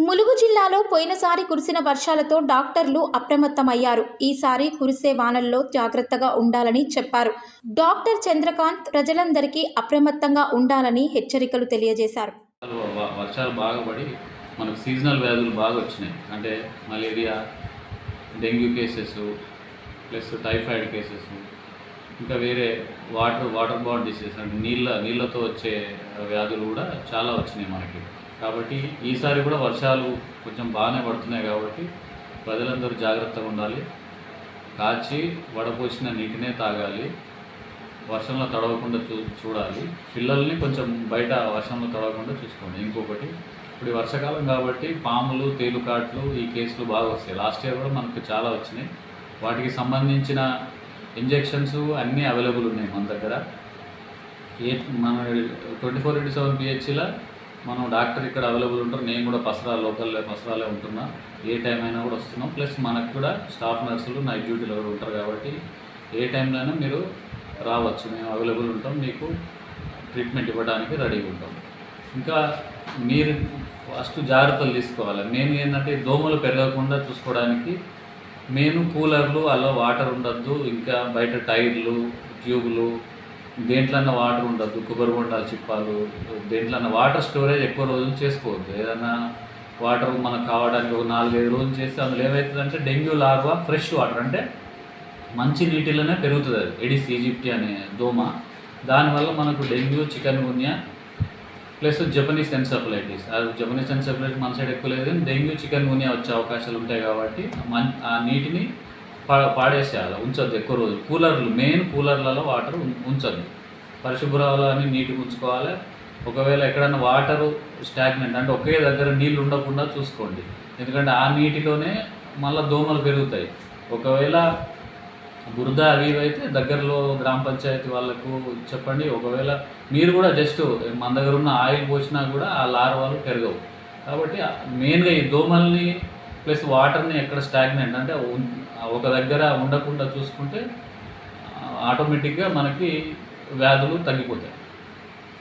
ములుగు జిల్లాలో పోయినసారి కురిసిన వర్షాలతో డాక్టర్లు అప్రమత్తమయ్యారు. ఈసారి కురిసే వానల్లో జాగ్రత్తగా ఉండాలని చెప్పారు. డాక్టర్ చంద్రకాంత్ ప్రజలందరికీ అప్రమత్తంగా ఉండాలని హెచ్చరికలు తెలియజేశారు. వర్షాలు బాగా పడి మనకు సీజనల్ వ్యాధులు బాగా వచ్చినాయి. అంటే malaria, dengue cases, plus typhoid cases, ఇంకా వేరే వాటర్ బార్న్ డిసీజెస్ అంటే నీళ్ళతో వచ్చే వ్యాధులు కూడా చాలా వచ్చినాయి మనకి. కాబట్టి ఈసారి కూడా వర్షాలు కొంచెం బాగానే పడుతున్నాయి కాబట్టి ప్రజలందరూ జాగ్రత్తగా ఉండాలి. కాచి వడపోసిన నీటినే తాగాలి. వర్షంలో తడవకుండా చూడాలి. పిల్లల్ని కొంచెం బయట వర్షంలో తడవకుండా చూసుకోండి. ఇంకొకటి, ఇప్పుడు వర్షాకాలం కాబట్టి పాములు, తేలుకాట్లు ఈ కేసులు బాగా వస్తాయి. లాస్ట్ ఇయర్ కూడా మనకు చాలా వచ్చినాయి. వాటికి సంబంధించిన ఇంజెక్షన్స్ అన్నీ అవైలబుల్ ఉన్నాయి మన దగ్గర. మన 24/7 PHCలో మనం డాక్టర్ ఇక్కడ అవైలబుల్ ఉంటారు. నేను కూడా పసరాలే ఉంటున్నా. ఏ టైం అయినా కూడా వస్తున్నాం. ప్లస్ మనకు కూడా స్టాఫ్ నర్సులు నైట్ డ్యూటీలో కూడా ఉంటారు కాబట్టి ఏ టైంలో అయినా మీరు రావచ్చు. మేము అవైలబుల్ ఉంటాం. మీకు ట్రీట్మెంట్ ఇవ్వడానికి రెడీగా ఉంటాం. ఇంకా మీరు ఫస్ట్ జాగ్రత్తలు తీసుకోవాలి. మెయిన్ ఏంటంటే దోమలు పెరగకుండా చూసుకోవడానికి మెయిన్ కూలర్లు, అలా వాటర్ ఉండద్దు. ఇంకా బయట టైర్లు, ట్యూబులు, దేంట్లన్నా వాటర్ ఉండద్దు. కొబ్బరి బొండాలు, చిప్పాలు, దేంట్లన్నా వాటర్ స్టోరేజ్ ఎక్కువ రోజులు చేసుకోవద్దు. ఏదన్నా వాటర్ మనకు కావడానికి ఒక 4-5 రోజులు చేస్తే అందులో ఏమవుతుందంటే డెంగ్యూ లార్వా ఫ్రెష్ వాటర్ అంటే మంచి నీటిలోనే పెరుగుతుంది. అది ఎడిస్ ఈజిప్టి అనే దోమ. దానివల్ల మనకు dengue, chikungunya plus Japanese encephalitis. అది జపనీస్ ఎన్సెఫలైటిస్ మన సైడ్ ఎక్కువ లేదు, కానీ డెంగ్యూ, చికెన్ గున్యా వచ్చే అవకాశాలు ఉంటాయి. కాబట్టి ఆ నీటిని పాడేసేయాలి, ఉంచొద్దు ఎక్కువ రోజులు. Main కూలర్లలో water ఉంచొద్దు. పరిశుభ్రాలని నీటిగా ఉంచుకోవాలి. ఒకవేళ ఎక్కడైనా వాటరు స్టాగ్నెంట్ అంటే ఒకే దగ్గర నీళ్ళు ఉండకుండా చూసుకోండి. ఎందుకంటే ఆ నీటిలోనే మళ్ళీ దోమలు పెరుగుతాయి. ఒకవేళ బురద అవి అయితే దగ్గరలో గ్రామ పంచాయతీ వాళ్ళకు చెప్పండి. ఒకవేళ మీరు కూడా జస్ట్ మన దగ్గర ఉన్న ఆయిల్ పోసినా కూడా ఆ లార్వాలు పెరగవు. కాబట్టి మెయిన్గా ఈ దోమల్ని ప్లస్ వాటర్ని ఎక్కడ స్టాగ్నెంట్ అంటే ఒక దగ్గర ఉండకుండా చూసుకుంటే ఆటోమేటిక్గా మనకి వ్యాధులు తగ్గిపోతాయి.